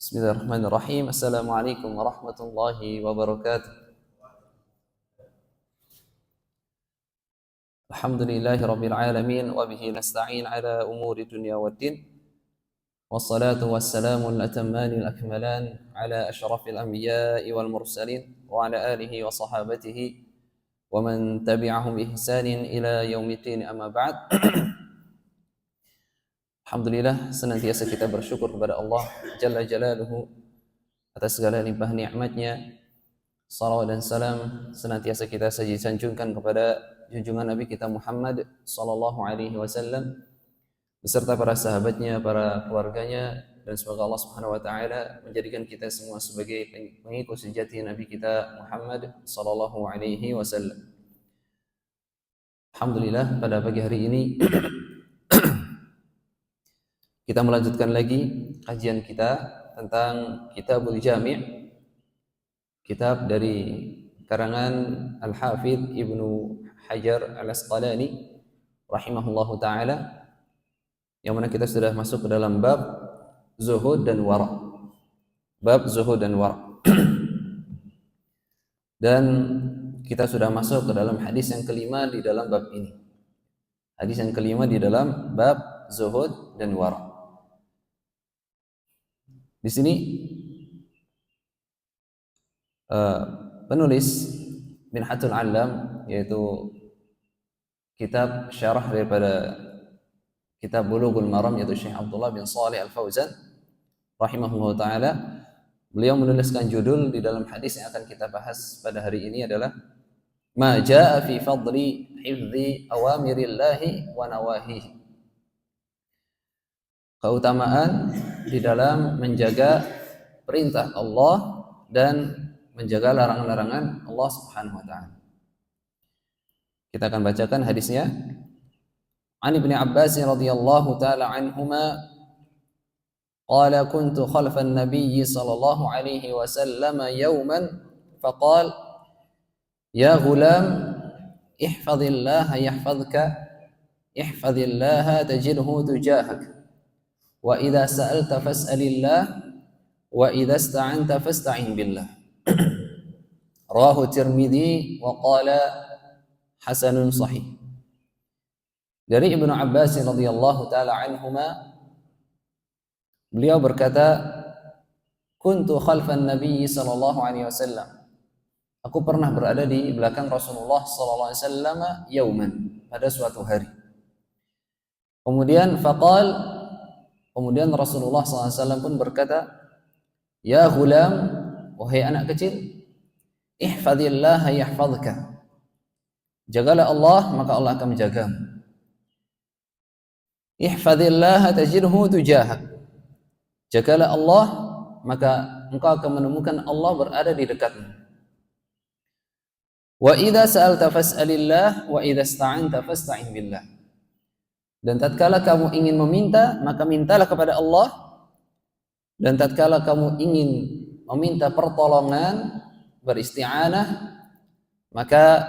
Bismillahirrahmanirrahim. Assalamualaikum warahmatullahi wabarakatuh. Alhamdulillahi rabbil alamin wa bihi nasta'in ala umuri dunya waddin. Wassalatu wassalamu al-atammani al-akmalan ala asyrafil anbiya'i wal mursalin wa ala alihi wa sahabatihi wa man tabi'ahum bi ihsanin ila yaumiddin, amma ba'd. Alhamdulillah, senantiasa kita bersyukur kepada Allah Jalla Jalaluhu atas segala limpah nikmatnya. Salawat dan salam senantiasa kita sanjungkan kepada junjungan Nabi kita Muhammad sallallahu alaihi wasallam beserta para sahabatnya, para keluarganya, dan semoga Allah Subhanahu wa taala menjadikan kita semua sebagai pengikut sejati Nabi kita Muhammad sallallahu alaihi wasallam. Alhamdulillah, pada pagi hari ini kita melanjutkan lagi kajian kita tentang Kitabul Jami', kitab dari karangan Al-Hafidh Ibnu Hajar Al-Asqalani rahimahullahu ta'ala, yang mana kita sudah masuk ke dalam bab zuhud dan wara'. Bab zuhud dan wara'. Dan kita sudah masuk ke dalam hadis yang kelima di dalam bab ini. Hadis yang kelima di dalam bab zuhud dan wara'. Di sini penulis Minhatul Alam, yaitu kitab syarah daripada kitab Bulughul Maram, yaitu Syekh Abdullah bin Shalih Al-Fauzan rahimahullah ta'ala, beliau menuliskan judul di dalam hadis yang akan kita bahas pada hari ini adalah Ma jaa fi fadli hifdzi awamirillahi wa nawahihi. Keutamaan di dalam menjaga perintah Allah dan menjaga larangan-larangan Allah Subhanahu wa taala. Kita akan bacakan hadisnya. An Ibnu Abbas radhiyallahu taala anhuma qala kuntu khalfa an-nabiy sallallahu alaihi wasallam yawman faqala ya ghulam ihfazillaha yahfazka ihfazillaha tajidhu tujahak wa idza sa'alta fas'alillah wa idza ista'anta fasta'in billah. Rawahu Tirmidzi wa qala hasanun sahih. Dari Ibnu Abbas radhiyallahu taala anhuma, beliau berkata, kuntu khalfan nabiy sallallahu alaihi wasallam. Aku pernah berada di belakang Rasulullah sallallahu alaihi wasallam yauman, pada suatu hari. Kemudian Rasulullah SAW pun berkata, ya ghulam, wahai anak kecil, ihfazillaha yahfazka. Jagalah Allah, maka Allah akan menjagamu. Ihfazillaha tajidhu tujahak. Jagalah Allah, maka engkau akan menemukan Allah berada di dekatmu. Wa idza sa'alta fas'alillah wa idza ista'anta fasta'in billah. Dan tatkala kamu ingin meminta, maka mintalah kepada Allah. Dan tatkala kamu ingin meminta pertolongan, beristi'anah, maka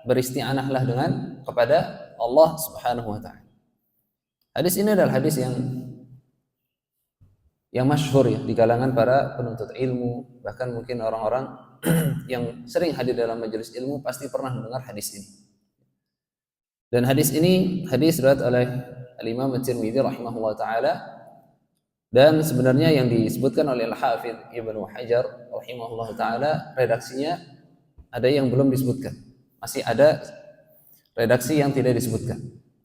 beristi'anahlah kepada Allah Subhanahu wa taala. Hadis ini adalah hadis yang masyhur ya di kalangan para penuntut ilmu, bahkan mungkin orang-orang yang sering hadir dalam majelis ilmu pasti pernah mendengar hadis ini. Dan hadis ini hadis riwayat oleh Al-Imam At-Tirmidzi rahimahullah ta'ala, dan sebenarnya yang disebutkan oleh Al-Hafidh Ibnu Hajar rahimahullah ta'ala, redaksinya ada yang belum disebutkan, masih ada redaksi yang tidak disebutkan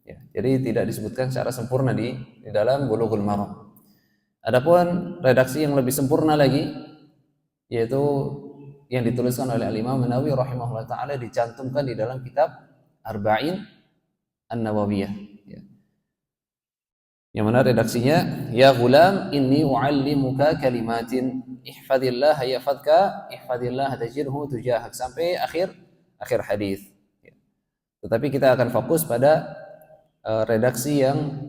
ya, jadi tidak disebutkan secara sempurna di dalam Bulughul Maram. Adapun redaksi yang lebih sempurna lagi, yaitu yang dituliskan oleh Al-Imam Nawawi rahimahullah ta'ala, dicantumkan di dalam kitab Arba'in An-Nawawiyah ya. Yang mana redaksinya, ya ghulam inni u'allimuka kalimatin ihfazillaha yahfazka ihfazillaha tajidhu tujahak, sampai akhir hadis ya. Tetapi kita akan fokus pada redaksi yang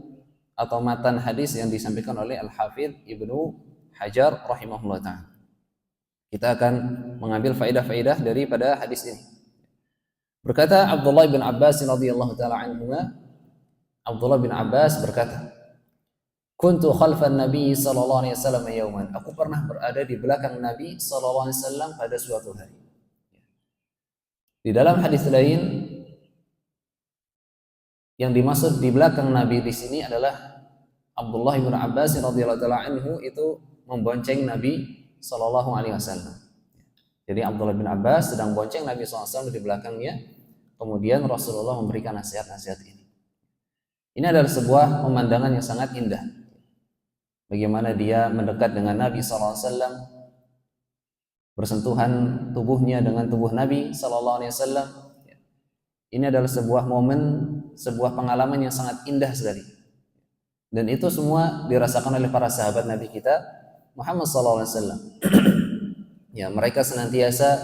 atau matan hadis yang disampaikan oleh Al-Hafidh Ibnu Hajar rahimahullah ta'ala. Kita akan mengambil faedah-faedah daripada hadis ini. Berkata Abdullah bin Abbas radhiyallahu taala anhuma, Abdullah bin Abbas berkata, kuntu khalfan Nabi sallallahu alaihi wasallam yauman. Aku pernah berada di belakang Nabi sallallahu alaihi wasallam pada suatu hari. Di dalam hadis lain yang dimaksud di belakang Nabi di sini adalah Abdullah bin Abbas radhiyallahu taala anhu itu membonceng Nabi sallallahu alaihi wasallam. Jadi Abdullah bin Abbas sedang bonceng Nabi sallallahu alaihi wasallam di belakangnya. Kemudian Rasulullah memberikan nasihat-nasihat ini. Ini adalah sebuah pemandangan yang sangat indah. Bagaimana dia mendekat dengan Nabi sallallahu alaihi wasallam, bersentuhan tubuhnya dengan tubuh Nabi sallallahu alaihi wasallam. Ini adalah sebuah momen, sebuah pengalaman yang sangat indah sekali. Dan itu semua dirasakan oleh para sahabat Nabi kita Muhammad sallallahu alaihi wasallam. Ya, mereka senantiasa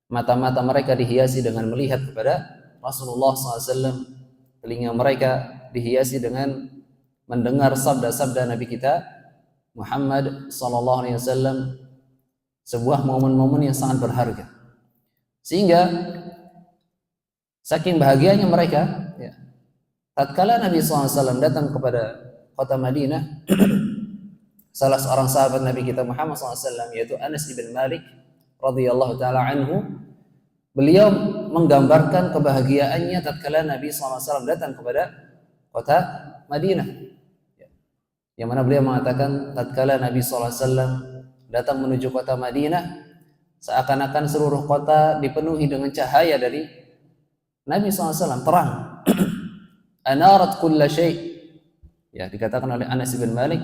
mata-mata mereka dihiasi dengan melihat kepada Rasulullah SAW. Telinga mereka dihiasi dengan mendengar sabda-sabda Nabi kita Muhammad sallallahu alaihi wasallam. Sebuah momen-momen yang sangat berharga. Sehingga saking bahagianya mereka, ya, tatkala Nabi SAW datang kepada kota Madinah, salah seorang sahabat Nabi kita Muhammad SAW, yaitu Anas bin Malik radhiyallahu taala anhu, beliau menggambarkan kebahagiaannya tatkala Nabi SAW datang kepada kota Madinah. Yang mana beliau mengatakan tatkala Nabi SAW datang menuju kota Madinah, seakan-akan seluruh kota dipenuhi dengan cahaya dari Nabi SAW, terang. Anarat kulla syai'. Ya, dikatakan oleh Anas bin Malik,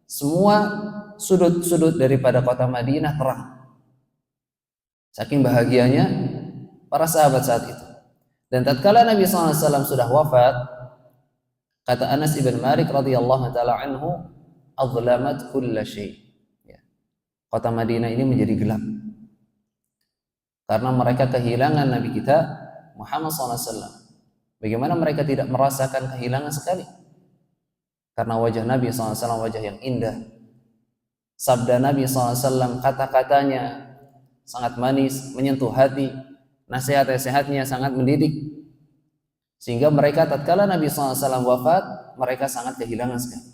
semua sudut-sudut daripada kota Madinah terang. Saking bahagianya para sahabat saat itu. Dan tatkala Nabi SAW sudah wafat, kata Anas bin Malik radhiyallahu taala anhu, azlamat kulla syai'. Kota Madinah ini menjadi gelap karena mereka kehilangan Nabi kita Muhammad SAW. Bagaimana mereka tidak merasakan kehilangan sekali? Karena wajah Nabi SAW wajah yang indah, sabda Nabi SAW, kata-katanya sangat manis, menyentuh hati, nasihat-nasihatnya sangat mendidik, sehingga mereka tatkala Nabi SAW wafat, mereka sangat kehilangan sekali.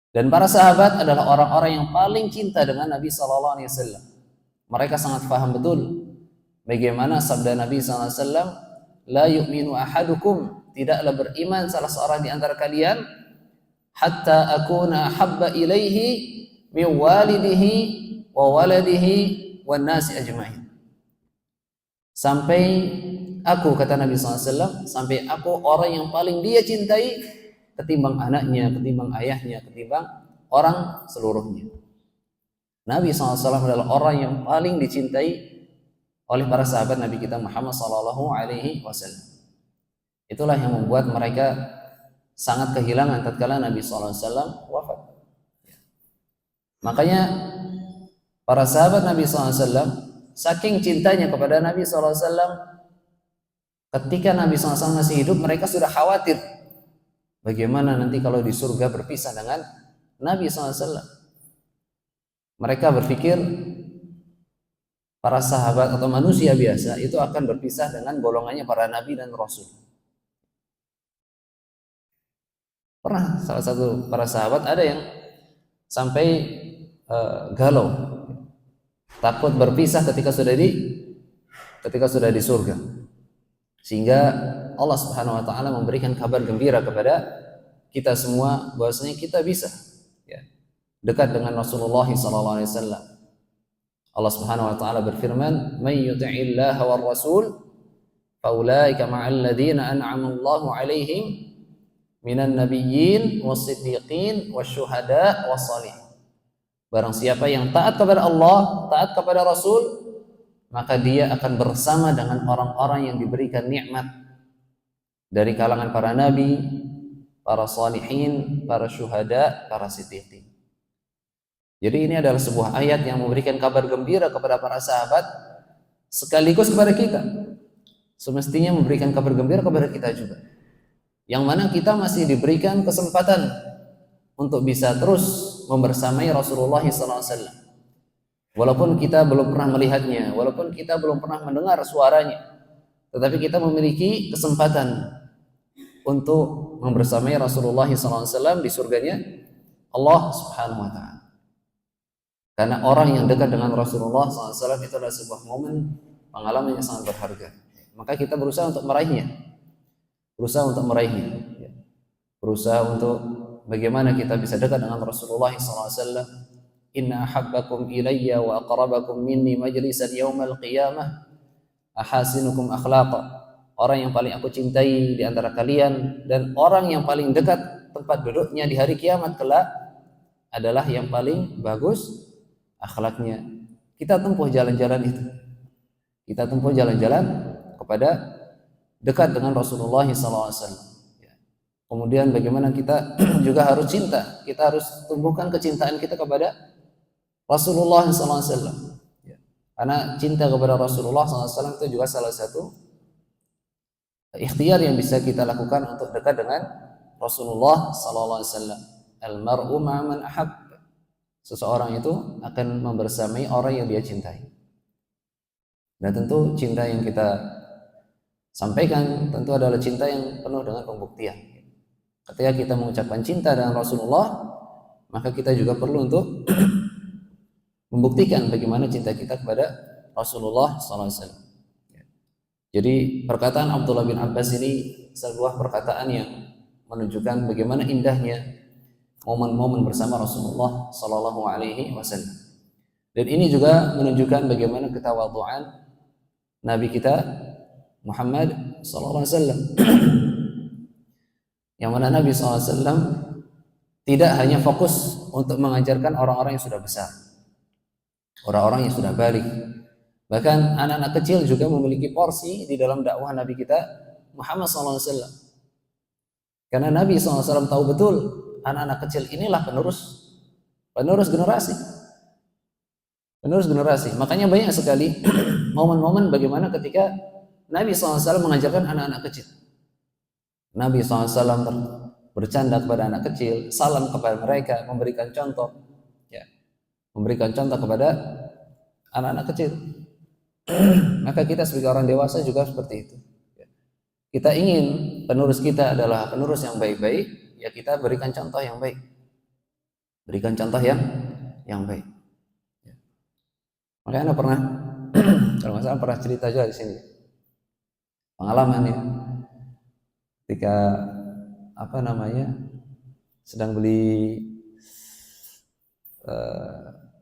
Dan para sahabat adalah orang-orang yang paling cinta dengan Nabi sallallahu alaihi wasallam. Mereka sangat paham betul bagaimana sabda Nabi sallallahu alaihi wasallam, la yu'minu ahadukum, tidaklah beriman salah seorang di antara kalian hatta akuna habba ilaihi min walidihi wa waladihi wan nasi ajma'in. Sampai aku, kata Nabi sallallahu alaihi wasallam, sampai aku orang yang paling dia cintai ketimbang anaknya, ketimbang ayahnya, ketimbang orang seluruhnya. Nabi SAW adalah orang yang paling dicintai oleh para sahabat Nabi kita Muhammad SAW. Itulah yang membuat mereka sangat kehilangan tatkala Nabi SAW wafat. Makanya para sahabat Nabi SAW saking cintanya kepada Nabi SAW, ketika Nabi SAW masih hidup, mereka sudah khawatir bagaimana nanti kalau di surga berpisah dengan Nabi SAW. Mereka berpikir para sahabat atau manusia biasa itu akan berpisah dengan golongannya para Nabi dan Rasul. Pernah salah satu para sahabat ada yang sampai galau, takut berpisah ketika sudah di surga. Sehingga Allah Subhanahu wa taala memberikan kabar gembira kepada kita semua bahwasanya kita bisa, ya, dekat dengan Rasulullah sallallahu alaihi wasallam. Allah Subhanahu wa taala berfirman, "May yuti'illaha war rasul faulaika ma'al ladzina an'ama Allahu 'alaihim minan nabiyyin was-siddiqin wasyuhada was-shalihin." Barang siapa yang taat kepada Allah, taat kepada Rasul, maka dia akan bersama dengan orang-orang yang diberikan nikmat dari kalangan para nabi, para salihin, para syuhada, para siddiqin. Jadi ini adalah sebuah ayat yang memberikan kabar gembira kepada para sahabat sekaligus kepada kita. Semestinya memberikan kabar gembira kepada kita juga. Yang mana kita masih diberikan kesempatan untuk bisa terus membersamai Rasulullah SAW. Walaupun kita belum pernah melihatnya, walaupun kita belum pernah mendengar suaranya, tetapi kita memiliki kesempatan untuk membersamai Rasulullah SAW di surganya Allah Subhanahu wa taala. Karena orang yang dekat dengan Rasulullah SAW itu adalah sebuah momen pengalaman yang sangat berharga. Maka kita berusaha untuk meraihnya. Berusaha untuk bagaimana kita bisa dekat dengan Rasulullah SAW. Inna ahabbakum ilayya wa aqrabakum minni majlisan yawmal qiyamah ahasinukum akhlaqa. Orang yang paling aku cintai di antara kalian dan orang yang paling dekat tempat duduknya di hari kiamat kelak adalah yang paling bagus akhlaknya. Kita tempuh jalan-jalan itu. Kita tempuh jalan-jalan kepada dekat dengan Rasulullah SAW. Kemudian bagaimana kita juga harus cinta. Kita harus tumbuhkan kecintaan kita kepada Rasulullah SAW. Karena cinta kepada Rasulullah SAW itu juga salah satu ikhtiar yang bisa kita lakukan untuk dekat dengan Rasulullah SAW. Al-mar'u ma'aman ahab. Seseorang itu akan membersamai orang yang dia cintai. Dan tentu cinta yang kita sampaikan tentu adalah cinta yang penuh dengan pembuktian. Ketika kita mengucapkan cinta dengan Rasulullah, maka kita juga perlu untuk membuktikan bagaimana cinta kita kepada Rasulullah SAW. Jadi perkataan Abdullah bin Abbas ini sebuah perkataan yang menunjukkan bagaimana indahnya momen-momen bersama Rasulullah Sallallahu Alaihi Wasallam. Dan ini juga menunjukkan bagaimana ketawaduan Nabi kita Muhammad Sallallahu Alaihi Wasallam. Yang mana Nabi SAW tidak hanya fokus untuk mengajarkan orang-orang yang sudah besar, orang-orang yang sudah balik. Bahkan anak-anak kecil juga memiliki porsi di dalam dakwah Nabi kita Muhammad SAW. Karena Nabi SAW tahu betul anak-anak kecil inilah penerus generasi. Makanya banyak sekali momen-momen bagaimana ketika Nabi SAW mengajarkan anak-anak kecil. Nabi SAW bercanda kepada anak kecil, salam kepada mereka, memberikan contoh kepada anak-anak kecil. Maka kita sebagai orang dewasa juga seperti itu. Kita ingin penerus kita adalah penerus yang baik-baik, ya kita berikan contoh yang baik. Berikan contoh yang baik. Makanya Anda pernah kalau nggak salah pernah cerita juga di sini. Pengalaman ya. Ketika sedang beli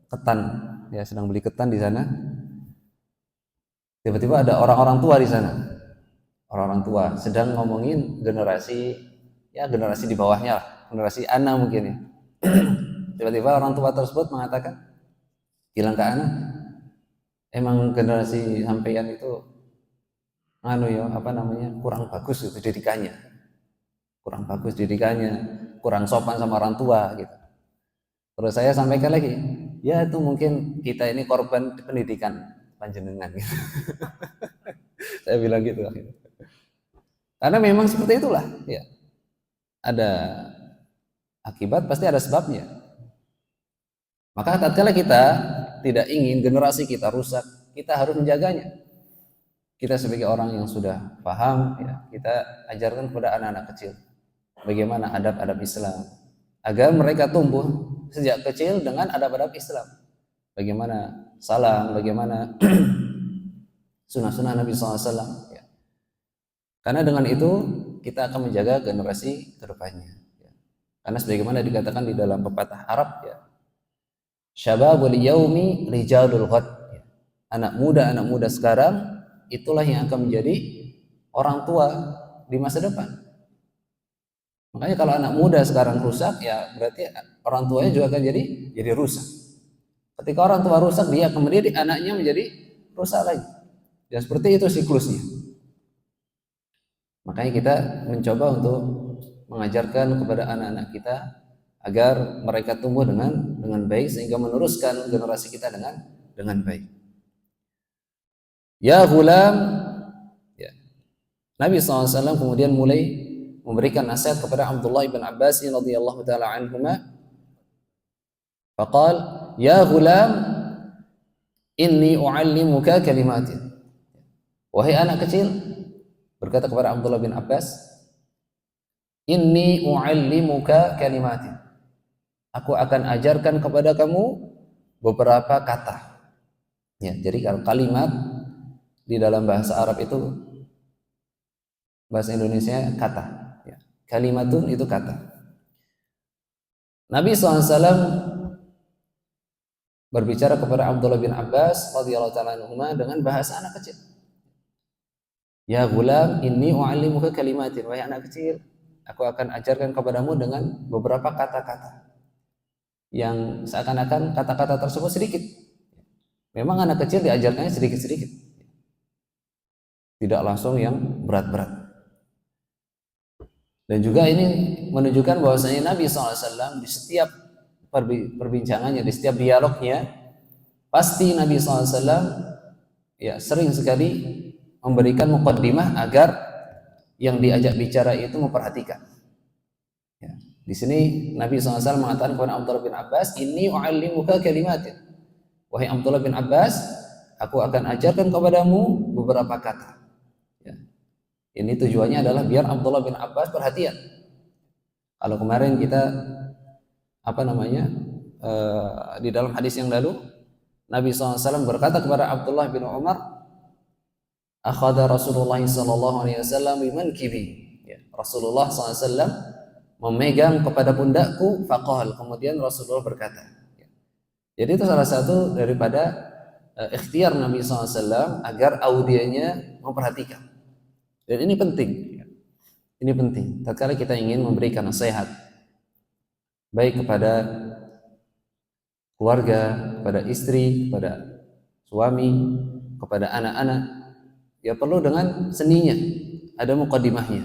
ketan, ya sedang beli ketan di sana. Tiba-tiba ada orang-orang tua di sana. Orang-orang tua sedang ngomongin generasi di bawahnya lah, generasi Ana mungkin ya. Tiba-tiba orang tua tersebut mengatakan, bilang ke Ana, emang generasi sampeyan itu kurang bagus itu didikannya. Kurang sopan sama orang tua gitu. Terus saya sampaikan lagi, ya itu mungkin kita ini korban pendidikan panjenengan gitu. Saya bilang gitu. Karena memang seperti itulah, ya. Ada akibat pasti ada sebabnya. Maka tatkala kita tidak ingin generasi kita rusak, kita harus menjaganya. Kita sebagai orang yang sudah paham, ya, kita ajarkan kepada anak-anak kecil bagaimana adab-adab Islam agar mereka tumbuh sejak kecil dengan adab-adab Islam. Bagaimana salam, bagaimana sunnah-sunnah Nabi SAW. Ya. Karena dengan itu kita akan menjaga generasi kedepannya. Ya. Karena sebagaimana dikatakan di dalam pepatah Arab, ya, syababul yaumi rijalul ghad. Ya. Anak muda sekarang itulah yang akan menjadi orang tua di masa depan. Makanya kalau anak muda sekarang rusak, ya berarti orang tuanya juga akan jadi rusak. Ketika orang tua rusak, dia akan mendidik anaknya menjadi rusak lagi. Dan seperti itu siklusnya. Makanya kita mencoba untuk mengajarkan kepada anak-anak kita agar mereka tumbuh dengan baik sehingga meneruskan generasi kita dengan baik. Ya ghulam, ya. Nabi SAW kemudian mulai memberikan nasihat kepada Abdullah bin Abbas radhiyallahu taala anhuma. Faqal, ya ghulam, inni u'allimuka kalimatin. Wahai anak kecil, berkata kepada Abdullah bin Abbas, Inni u'allimuka kalimatin. Aku akan ajarkan kepada kamu beberapa kata. Ya, jadi kalau kalimat di dalam bahasa Arab itu, bahasa Indonesia kata. Ya. Kalimatun itu kata. Nabi SAW berbicara kepada Abdullah bin Abbas radhiyallahu ta'ala anhuma dengan bahasa anak kecil. Ya gulam, inni u'allimuka kalimatin. Wahai anak kecil, aku akan ajarkan kepadamu dengan beberapa kata-kata yang seakan-akan kata-kata tersebut sedikit. Memang anak kecil diajarkannya sedikit-sedikit, tidak langsung yang berat-berat. Dan juga ini menunjukkan bahwasanya Nabi SAW di setiap perbincangannya, di setiap dialognya, pasti Nabi SAW ya sering sekali memberikan muqaddimah agar yang diajak bicara itu memperhatikan. Ya. Di sini Nabi SAW mengatakan kepada Abdullah bin Abbas, Inni u'allimuka kalimatin. Wahai Abdullah bin Abbas, aku akan ajarkan kepadamu beberapa kata. Ya. Ini tujuannya adalah biar Abdullah bin Abbas perhatian. Kalau kemarin kita di dalam hadis yang lalu, Nabi SAW berkata kepada Abdullah bin Umar, akhadha Rasulullah SAW bimankibi. Ya, Rasulullah SAW memegang kepada pundakku, faqal, kemudian Rasulullah berkata. Ya. Jadi itu salah satu daripada ikhtiar Nabi SAW agar audienya memperhatikan. Dan ini penting. Ya. Ini penting. Tatkala kita ingin memberikan nasihat, baik kepada keluarga, kepada istri, kepada suami, kepada anak-anak, ya perlu dengan seninya, ada muqaddimahnya.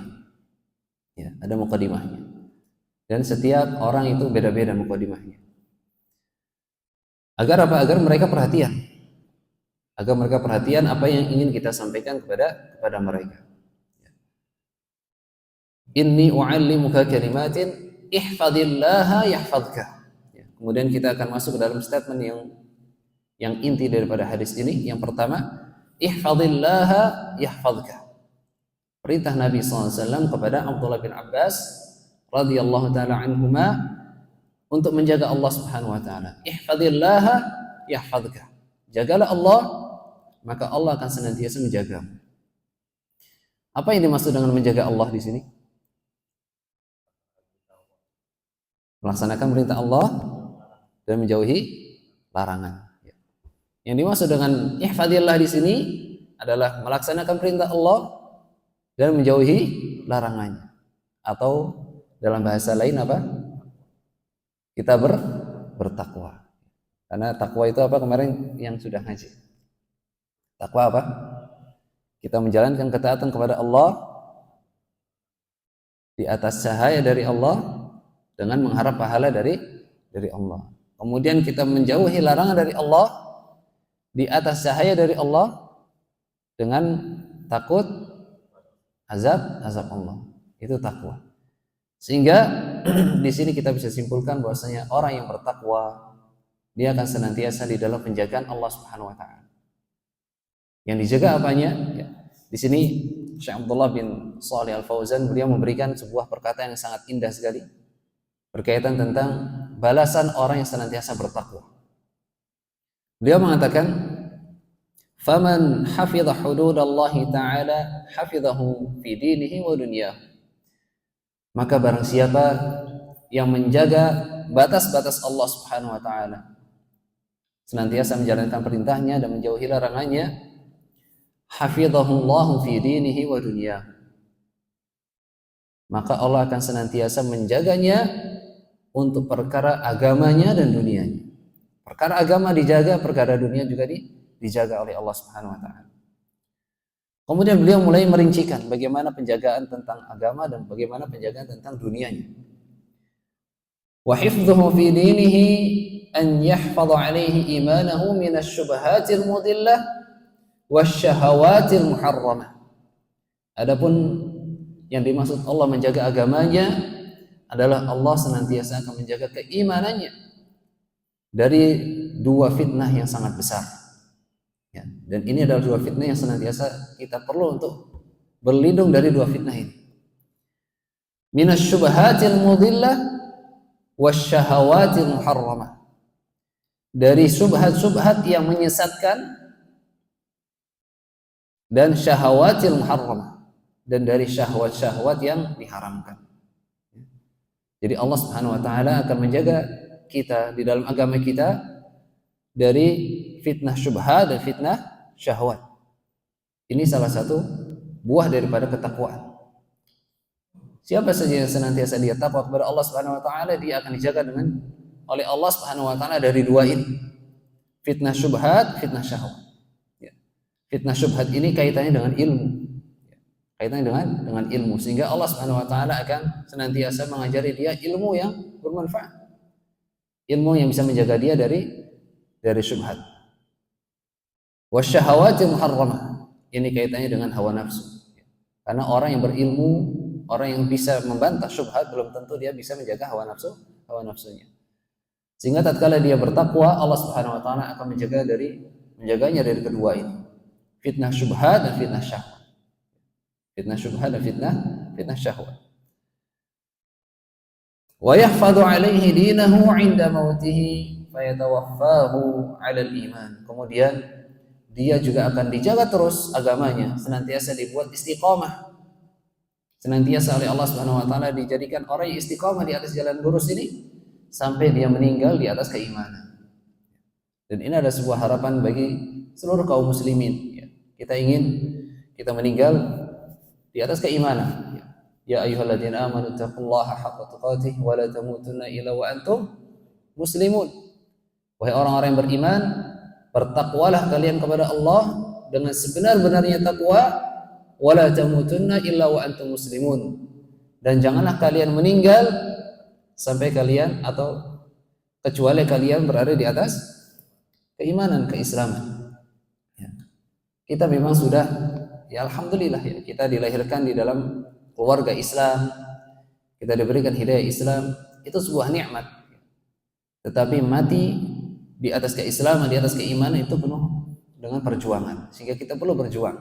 Ya, ada muqaddimahnya. Dan setiap orang itu beda-beda muqaddimahnya. Agar apa? Agar mereka perhatian. Agar mereka perhatian apa yang ingin kita sampaikan kepada mereka. Inni u'allimuka kalimatin ihfadillaha yahfadka. Ya, kemudian kita akan masuk ke dalam statement yang inti daripada hadis ini. Yang pertama, ihfadillaha yahfadka. Perintah Nabi SAW kepada Abdullah bin Abbas radhiyallahu ta'ala anhuma untuk menjaga Allah Subhanahu wa ta'ala. Ihfadillaha yahfadka. Jagalah Allah, maka Allah akan senantiasa menjagamu. Apa yang dimaksud dengan menjaga Allah di sini? Melaksanakan perintah Allah dan menjauhi larangan. Yang dimaksud dengan ihfadillah di sini adalah melaksanakan perintah Allah dan menjauhi larangannya. Atau dalam bahasa lain apa? Kita bertakwa. Karena takwa itu apa kemarin yang sudah ngaji? Takwa apa? Kita menjalankan ketaatan kepada Allah di atas cahaya dari Allah dengan mengharap pahala dari Allah. Kemudian kita menjauhi larangan dari Allah di atas cahaya dari Allah dengan takut azab Allah. Itu takwa. Sehingga di sini kita bisa simpulkan bahwasanya orang yang bertakwa dia akan senantiasa di dalam penjagaan Allah Subhanahu wa taala. Yang dijaga apanya? Ya. Di sini Syekh Abdullah bin Shalih Al-Fauzan beliau memberikan sebuah perkataan yang sangat indah sekali berkaitan tentang balasan orang yang senantiasa bertakwa. Beliau mengatakan, "Faman hafidha hududallahi ta'ala hafidhahu fi dinihi wa dunyahu." Maka barang siapa yang menjaga batas-batas Allah Subhanahu wa taala, senantiasa menjalankan perintahnya dan menjauhi larangannya, hafidhahullahu fi dinihi wa dunyahu. Maka Allah akan senantiasa menjaganya untuk perkara agamanya dan dunianya. Perkara agama dijaga, perkara dunia juga dijaga oleh Allah Subhanahu wa taala. Kemudian beliau mulai merincikan bagaimana penjagaan tentang agama dan bagaimana penjagaan tentang dunianya. Wa hifdhuhu fi dinihi an yahfadha alaihi imanahu min asy-syubhatil mudillah wasyahawatil muharramah. Adapun yang dimaksud Allah menjaga agamanya adalah Allah senantiasa akan menjaga keimanannya dari dua fitnah yang sangat besar. Ya, dan ini adalah dua fitnah yang senantiasa kita perlu untuk berlindung dari dua fitnah ini. minasyubhatil mudillah wasyahawatil muharramah, dari subhat-subhat yang menyesatkan dan syahawatil muharramah, dan dari syahwat-syahwat yang diharamkan. Jadi Allah Subhanahu wa taala akan menjaga kita di dalam agama kita dari fitnah syubhat dan fitnah syahwat. Ini salah satu buah daripada ketakwaan. Siapa saja yang senantiasa dia takwa kepada Allah Subhanahu wa taala, dia akan dijaga oleh Allah Subhanahu wa taala dari dua ini. Fitnah syubhat, fitnah syahwat. Ya. Fitnah syubhat ini kaitannya dengan ilmu. Kaitannya dengan ilmu, sehingga Allah Subhanahu wa taala akan senantiasa mengajari dia ilmu yang bermanfaat. Ilmu yang bisa menjaga dia dari syubhat. Wasyahawati muharramah. Ini kaitannya dengan hawa nafsu. Karena orang yang berilmu, orang yang bisa membantah syubhat, belum tentu dia bisa menjaga hawa nafsunya. Sehingga tatkala dia bertakwa, Allah Subhanahu wa taala akan menjaganya dari kedua ini. Fitnah syubhat dan fitnah syahwat. Fitnah syubhat dan fitnah syahwat. Wa yahfadhu alaihi dinahu 'inda mautihi fayatawaffahu 'ala al-iman. Kemudian dia juga akan dijaga terus agamanya, senantiasa dibuat istiqamah. Senantiasa oleh Allah Subhanahu wa taala dijadikan orang yang istiqamah di atas jalan lurus ini sampai dia meninggal di atas keimanan. Dan ini adalah sebuah harapan bagi seluruh kaum muslimin. Kita ingin kita meninggal di atas keimanan. Ya ayyuhalladzina amanu taqullaha haqqa tuqatih wa la tamutunna illa wa antum muslimun. Wahai orang-orang yang beriman, bertakwalah kalian kepada Allah dengan sebenar-benarnya takwa, wa la tamutunna illa wa antum muslimun. Dan janganlah kalian meninggal sampai kalian atau kecuali kalian berada di atas keimanan, keislaman. Kita memang sudah, ya alhamdulillah ya, kita dilahirkan di dalam keluarga Islam, kita diberikan hidayah Islam, itu sebuah nikmat. Tetapi mati di atas keislaman, di atas keimanan itu penuh dengan perjuangan, sehingga kita perlu berjuang.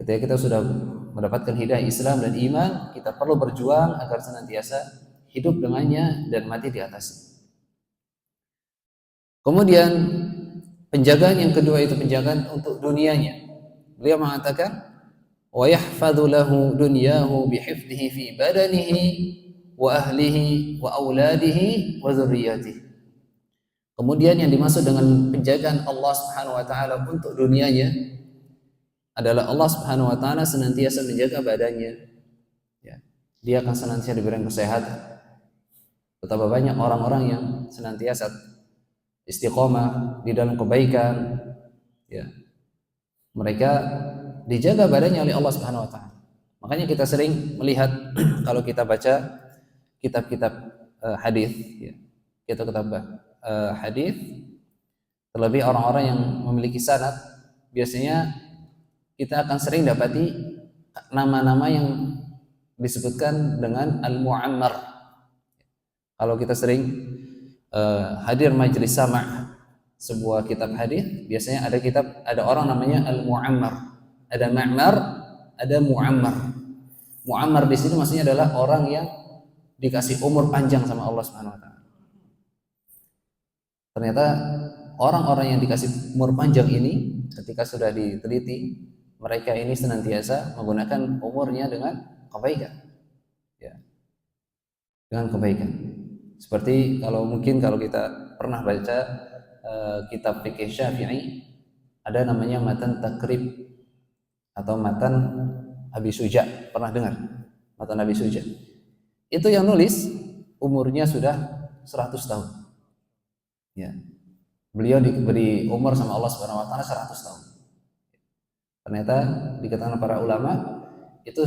Ketika kita sudah mendapatkan hidayah Islam dan iman, kita perlu berjuang agar senantiasa hidup dengannya dan mati di atasnya. Kemudian penjagaan yang kedua itu penjagaan untuk dunianya. Beliau mengatakan wa yahfadhu lahu dunyahu bihifdhihi fi badanihi wa ahlihi wa auladihi wa dzurriyyatihi. Kemudian yang dimaksud dengan penjagaan Allah Subhanahu wa taala untuk dunianya adalah Allah Subhanahu wa taala senantiasa menjaga badannya. Ya. Dia akan senantiasa diberikan kesehatan. Betapa banyak orang-orang yang senantiasa istiqomah di dalam kebaikan, ya. Mereka dijaga badannya oleh Allah Subhanahu wa taala. Makanya kita sering melihat kalau kita baca kitab-kitab hadis, ya. Kitab-kitab hadis, terlebih orang-orang yang memiliki sanad, biasanya kita akan sering dapati nama-nama yang disebutkan dengan al-mu'ammar. Kalau kita sering hadir majelis sama' sebuah kitab hadis, biasanya ada orang namanya al-mu'ammar. Ada Ma'mar, ada Mu'ammar. Mu'ammar di sini maksudnya adalah orang yang dikasih umur panjang sama Allah Subhanahu wa taala. Ternyata orang-orang yang dikasih umur panjang ini ketika sudah diteliti, mereka ini senantiasa menggunakan umurnya dengan kebaikan. Ya. Dengan kebaikan. Seperti kalau kita pernah baca kitab fikih Syafi'i, ada namanya Matan Takrib atau Matan Abi Suja, pernah dengar? Matan Abi Suja. Itu yang nulis umurnya sudah 100 tahun. Ya. Beliau diberi umur sama Allah Subhanahu wa taala 100 tahun. Ternyata dikatakan para ulama itu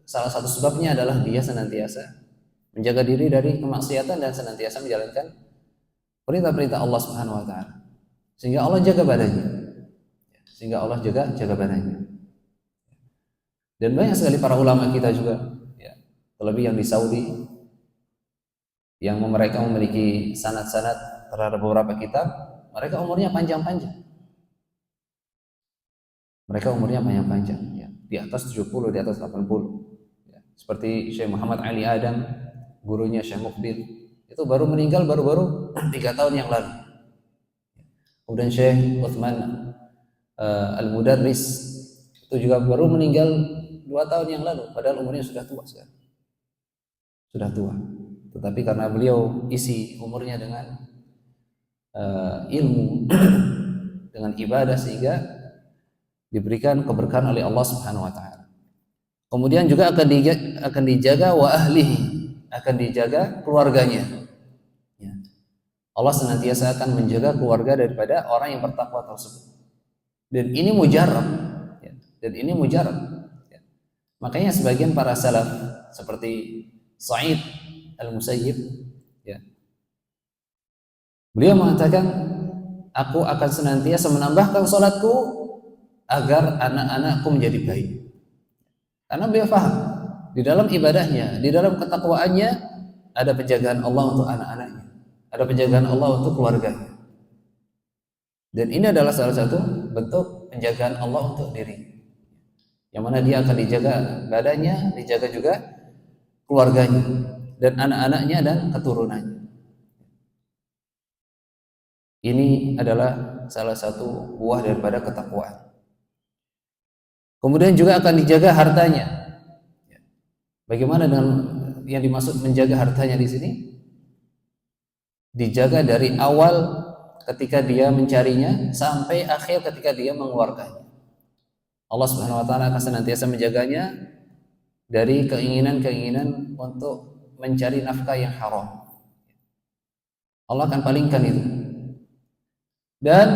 salah satu sebabnya adalah dia senantiasa menjaga diri dari kemaksiatan dan senantiasa menjalankan perintah-perintah Allah Subhanahu wa taala. Sehingga Allah jaga badannya. Jaga badannya. Dan banyak sekali para ulama kita juga, ya, terlebih yang di Saudi, yang mereka memiliki sanad-sanad terhadap beberapa kitab, mereka umurnya panjang-panjang. Ya, di atas 70, di atas 80. Ya. Seperti Syekh Muhammad Ali Adam, gurunya Syekh Mukbil, itu baru meninggal baru-baru 3 tahun yang lalu. Kemudian Syekh Uthman Al-Mudarris itu juga baru meninggal 2 tahun yang lalu, padahal umurnya sudah tua sekarang. Sudah tua. Tetapi karena beliau isi umurnya dengan ilmu, dengan ibadah, sehingga diberikan keberkahan oleh Allah Subhanahu wa taala. Kemudian juga akan dijaga wa ahlihi, akan dijaga keluarganya. Ya. Allah senantiasa akan menjaga keluarga daripada orang yang bertakwa tersebut. Dan ini mujarab, ya. Dan ini mujarab. Ya. Makanya sebagian para salaf seperti Sa'id Al-Musayyib, ya, beliau mengatakan, aku akan senantiasa menambahkan sholatku agar anak-anakku menjadi baik. Karena beliau paham di dalam ibadahnya, di dalam ketakwaannya ada penjagaan Allah untuk anak-anaknya, ada penjagaan Allah untuk keluarganya. Dan ini adalah salah satu bentuk penjagaan Allah untuk diri, yang mana dia akan dijaga badannya, dijaga juga keluarganya dan anak-anaknya dan keturunannya. Ini adalah salah satu buah daripada ketakwaan. Kemudian juga akan dijaga hartanya. Bagaimana dengan yang dimaksud menjaga hartanya di sini? Dijaga dari awal ketika dia mencarinya sampai akhir ketika dia mengeluarkannya. Allah Subhanahu wa taala akan senantiasa menjaganya dari keinginan-keinginan untuk mencari nafkah yang haram. Allah akan palingkan itu. Dan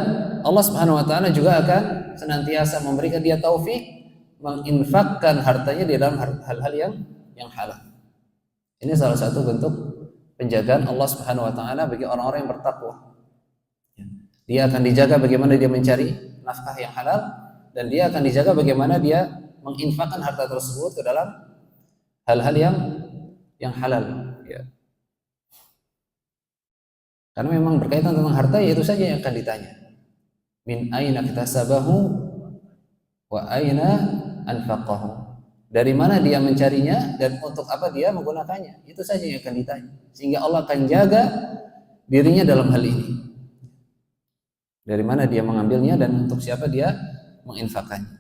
Allah Subhanahu wa taala juga akan senantiasa memberikan dia taufik menginfakkan hartanya di dalam hal-hal yang halal. Ini salah satu bentuk penjagaan Allah Subhanahu wa taala bagi orang-orang yang bertakwa. Dia akan dijaga bagaimana dia mencari nafkah yang halal, dan dia akan dijaga bagaimana dia menginfakkan harta tersebut ke dalam hal-hal yang halal, ya. Karena memang berkaitan tentang harta, ya itu saja yang akan ditanya. Min aina iktasabahu wa aina anfaqahu. Dari mana dia mencarinya dan untuk apa dia menggunakannya. Itu saja yang akan ditanya. Sehingga Allah akan jaga dirinya dalam hal ini. Dari mana dia mengambilnya dan untuk siapa dia menginfakkannya.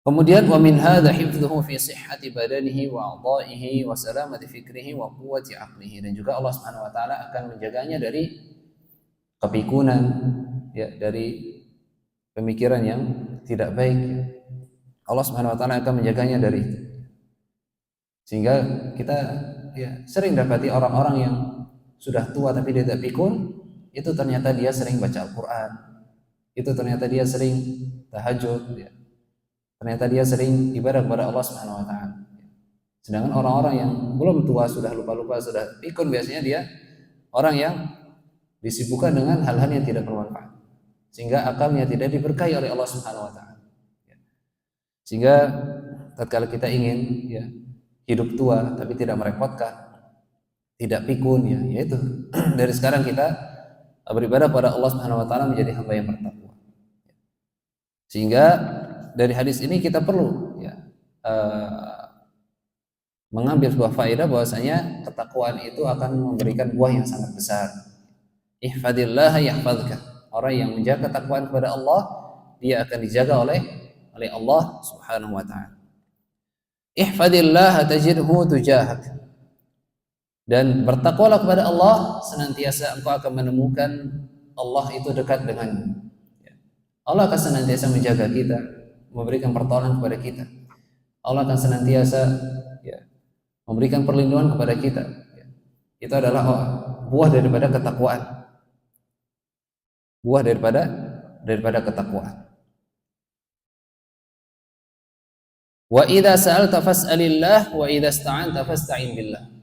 Kemudian wa min hadza hifdhuhu fi sihhati badanihi wa a'dha'ihi wa salamati fikrihi wa quwwati 'aqlihi. Dan juga Allah Subhanahu wa taala akan menjaganya dari kepikunan, ya, dari pemikiran yang tidak baik. Allah Subhanahu wa taala akan menjaganya dari itu. Sehingga kita, ya, sering dapati orang-orang yang sudah tua tapi dia tidak pikun, itu ternyata dia sering baca Al-Qur'an. Itu ternyata dia sering tahajud, ya. Ternyata dia sering ibadah kepada Allah Subhanahu wa taala. Sedangkan orang-orang yang belum tua, sudah lupa-lupa, sudah pikun, biasanya dia orang yang disibukkan dengan hal-hal yang tidak bermanfaat, sehingga akalnya tidak diberkahi oleh Allah Subhanahu wa taala. Sehingga tatkala kita ingin, ya, hidup tua tapi tidak merepotkan, tidak pikun, ya, yaitu dari sekarang kita beribadah pada Allah Subhanahu wa taala, menjadi hamba yang bertakwa. Sehingga dari hadis ini kita perlu, ya, mengambil sebuah faedah bahwasanya ketakwaan itu akan memberikan buah yang sangat besar. Ihfadillah yahfadzka. Orang yang menjaga ketakwaan kepada Allah, dia akan dijaga oleh Allah Subhanahu wa taala. Ihfadillah tajidhu tujahak. Dan bertakwalah kepada Allah, senantiasa engkau akan menemukan Allah itu dekat denganmu. Allah akan senantiasa menjaga kita, memberikan pertolongan kepada kita. Allah akan senantiasa, ya, memberikan perlindungan kepada kita. Ya. Itu adalah buah daripada ketakwaan. Buah daripada ketakwaan. Wa idza sa'alta fas'alillah wa idza ista'anta fasta'in billah.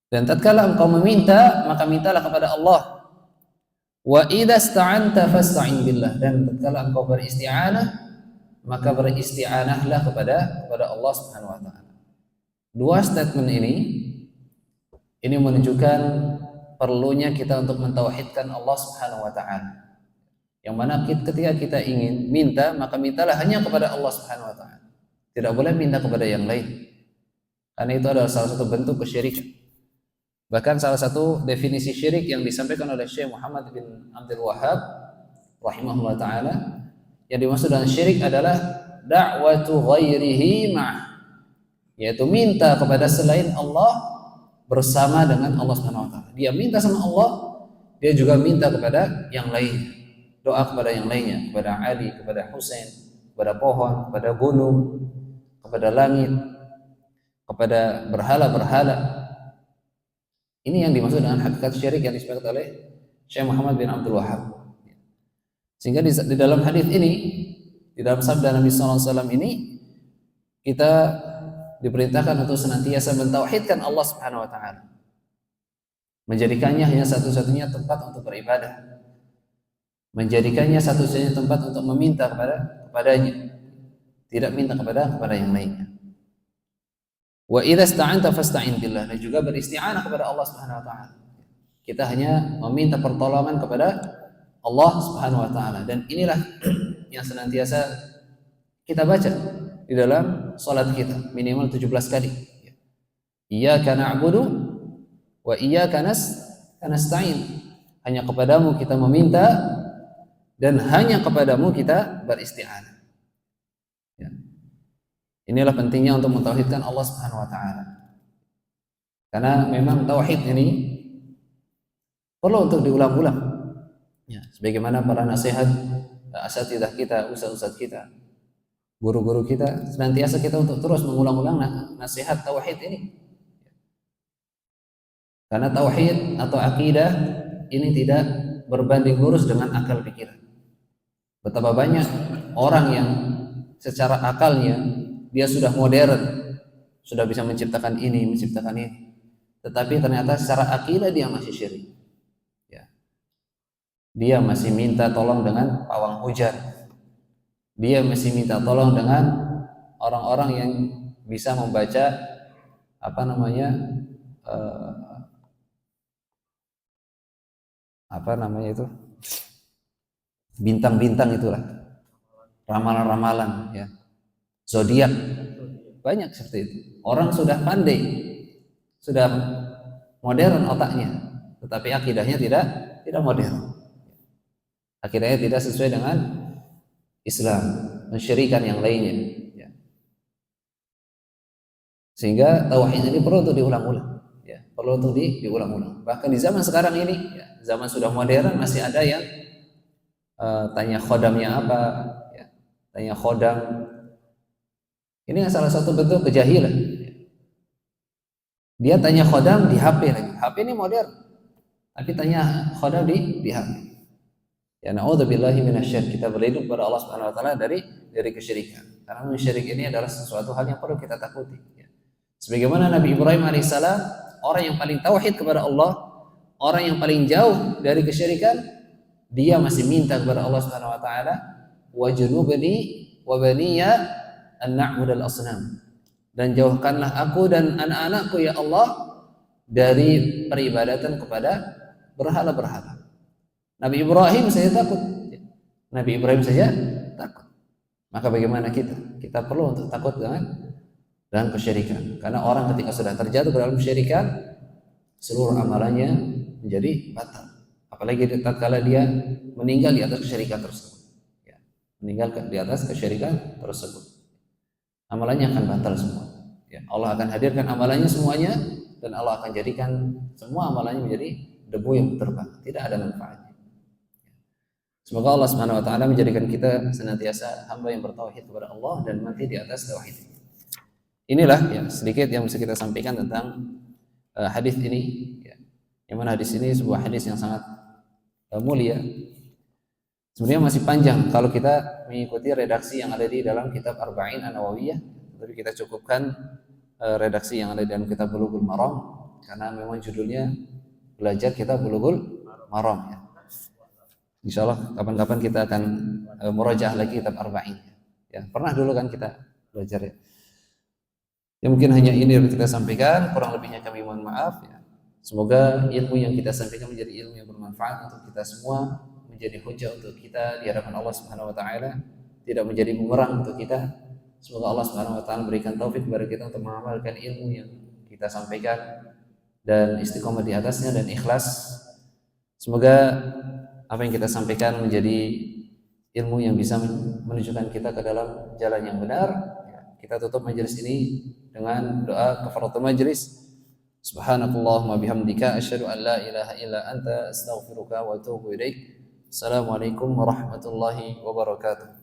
Dan tatkala engkau meminta, maka mintalah kepada Allah. Wa idza ista'anta fasta'in billah. Dan tatkala engkau beristi'anah, maka beristi'anahlah kepada Allah Subhanahu wa taala. Dua statement ini menunjukkan perlunya kita untuk mentauhidkan Allah Subhanahu wa taala. Yang mana ketika kita ingin minta, maka mintalah hanya kepada Allah Subhanahu wa taala. Tidak boleh minta kepada yang lain. Karena itu adalah salah satu bentuk kesyirikan. Bahkan salah satu definisi syirik yang disampaikan oleh Syekh Muhammad bin Abdul Wahhab rahimahullah taala, yang dimaksud dengan syirik adalah da'watu ghairihi ma'ah, yaitu minta kepada selain Allah bersama dengan Allah Subhanahu wa taala. Dia minta sama Allah, dia juga minta kepada yang lain. Doa kepada yang lainnya, kepada Ali, kepada Husain, kepada pohon, kepada gunung, kepada langit, kepada berhala-berhala. Ini yang dimaksud dengan hakikat syirik yang disebut oleh Syekh Muhammad bin Abdul Wahhab. Sehingga di dalam hadis ini, di dalam sabda Nabi SAW ini, kita diperintahkan untuk senantiasa mentauhidkan Allah Subhanahu wa taala. Menjadikannya hanya satu-satunya tempat untuk beribadah. Menjadikannya satu-satunya tempat untuk meminta kepadanya. Tidak minta kepada yang lainnya. Wa idza ista'anta fasta'in billah, dan juga beristi'anah kepada Allah Subhanahu wa taala. Kita hanya meminta pertolongan kepada Allah Subhanahu wa taala, dan inilah yang senantiasa kita baca di dalam salat kita minimal 17 kali. Iyyaka na'budu wa iyyaka nasta'in. Hanya kepadamu kita meminta dan hanya kepadamu kita beristi'anah. Ya. Inilah pentingnya untuk mentauhidkan Allah Subhanahu wa taala. Karena memang tauhid ini perlu untuk diulang-ulang. Ya, sebagaimana para nasihat asatidzah kita, ustaz-ustaz kita, guru-guru kita, senantiasa kita untuk terus mengulang-ulang nasihat tauhid ini. Karena tauhid atau akidah ini tidak berbanding lurus dengan akal pikiran. Betapa banyak orang yang secara akalnya dia sudah modern, sudah bisa menciptakan ini, menciptakan ini, tetapi ternyata secara akidah dia masih syirik. Ya. Dia masih minta tolong dengan pawang hujan. Dia masih minta tolong dengan orang-orang yang bisa membaca bintang-bintang itulah, ramalan-ramalan, ya, zodiak, banyak seperti itu. Orang sudah pandai, sudah modern otaknya, tetapi akidahnya tidak modern. Akidahnya tidak sesuai dengan Islam, mensyirikan yang lainnya. Ya. Sehingga tauhid ini perlu untuk diulang-ulang, ya, perlu untuk diulang-ulang. Bahkan di zaman sekarang ini, ya, zaman sudah modern, masih ada yang tanya khodamnya apa, ya, tanya khodam. Ini salah satu bentuk kejahilan. Dia tanya khodam di HP lagi. HP ini modern, tapi tanya khodam di HP. Ya, na'udzubillahi minasyirik. Kita berlindung kepada Allah Subhanahu wa taala dari kesyirikan. Karena syirik ini adalah sesuatu hal yang perlu kita takuti. Ya. Sebagaimana Nabi Ibrahim alaihissalam, orang yang paling tauhid kepada Allah, orang yang paling jauh dari kesyirikan, dia masih minta kepada Allah Subhanahu wa taala, wajnubni wa baniya an na'budal asnam, dan jauhkanlah aku dan anak-anakku ya Allah dari peribadatan kepada berhala-berhala. Nabi Ibrahim saja takut. Nabi Ibrahim saja takut. Maka bagaimana kita? Kita perlu untuk takut dengan kesyirikan. Karena orang ketika sudah terjatuh ke dalam kesyirikan, seluruh amalannya menjadi batal. Apalagi tatkala dia meninggal di atas kesyirikan tersebut. Ya, meninggal di atas kesyirikan tersebut, amalannya akan batal semua. Ya, Allah akan hadirkan amalannya semuanya, dan Allah akan jadikan semua amalannya menjadi debu yang terbang, tidak ada manfaatnya. Semoga Allah Subhanahu wa taala menjadikan kita senantiasa hamba yang bertauhid kepada Allah dan mati di atas tauhid. Inilah ya sedikit yang bisa kita sampaikan tentang hadis ini, ya. Yang mana hadis ini sebuah hadis yang sangat mulia. Sebenarnya masih panjang kalau kita mengikuti redaksi yang ada di dalam kitab Arba'in An-Nawawiyah, tapi kita cukupkan redaksi yang ada di dalam kitab Bulughul Maram, karena memang judulnya belajar kitab Bulughul Maram, ya. Insyaallah kapan-kapan kita akan murajaah lagi kitab Arba'in. Ya, pernah dulu kan kita belajar, ya. Ya mungkin hanya ini yang kita sampaikan, kurang lebihnya kami mohon maaf, ya. Semoga ilmu yang kita sampaikan menjadi ilmu yang bermanfaat untuk kita semua, menjadi hujah untuk kita di hadapan Allah Subhanahu wa taala, tidak menjadi bumerang untuk kita Semoga Allah Subhanahu wa taala berikan taufik kepada kita untuk mengamalkan ilmu yang kita sampaikan dan istiqomah di atasnya dan ikhlas. Semoga apa yang kita sampaikan menjadi ilmu yang bisa menunjukkan kita ke dalam jalan yang benar. Kita tutup majelis ini dengan doa kafaratul majelis. Subhanakallahumma bihamdika asyhadu an la ilaha illa anta astaghfiruka wa atubu ilaik. Assalamualaikum warahmatullahi wabarakatuh.